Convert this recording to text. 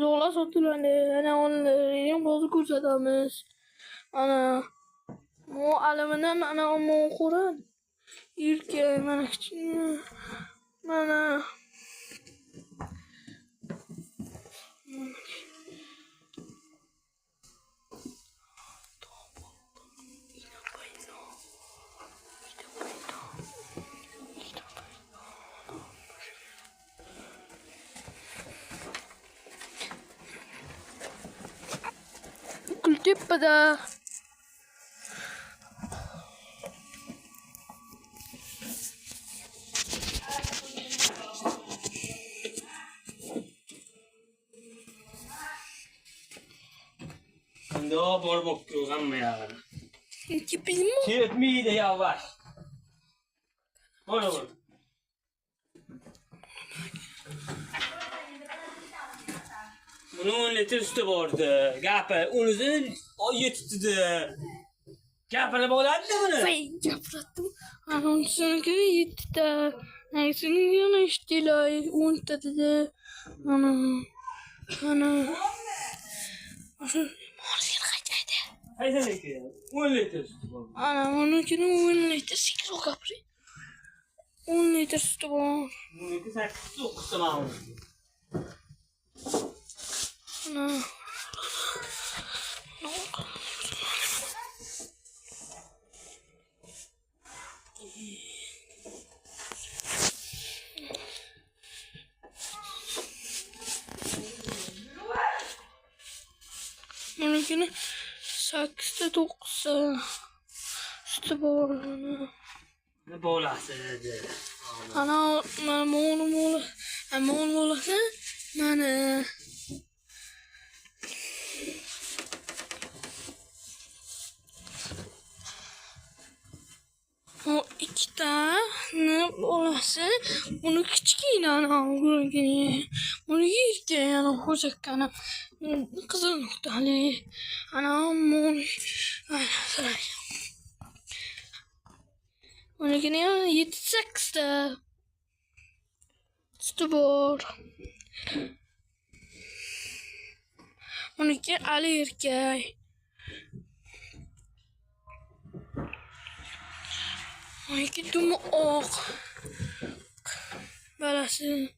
Zo'rlar sotiladi. Ana onlarni bozor ko'rsatamiz. Ana bu alimini mana bu qo'rad. Yirka mana kichkina. Mana Kultepada Ando borib ko'rganmi ya? Kipizmi? Ketmaydi yavaş. Mana bu. Bunun 10 litr sütü vardı. Gapı, unuzu yetiştirdi. Gapını bağladın bunu? Ben yaprattım. Onun sonraki yetti. Neyse yana iştiler. Unuttu. Ana. Haydi ne ki? 10 litr sütü vardı. Ana onun için 10 litre sikir o kapri. 10 litre sütü var. Bunun ki sen kısa okusun ama. Ana. Onunkini 8'de 9'da sütü var ana. Ne bolası dedi. Ana oğlum olasa mana o iki tane olasa bunu kichkina ana bunu yirga yana ho'jakkana qizil nuqtali ana unikini 7-8 sütü var. Uniki ali erkak. Uniki dumi oq. Balasi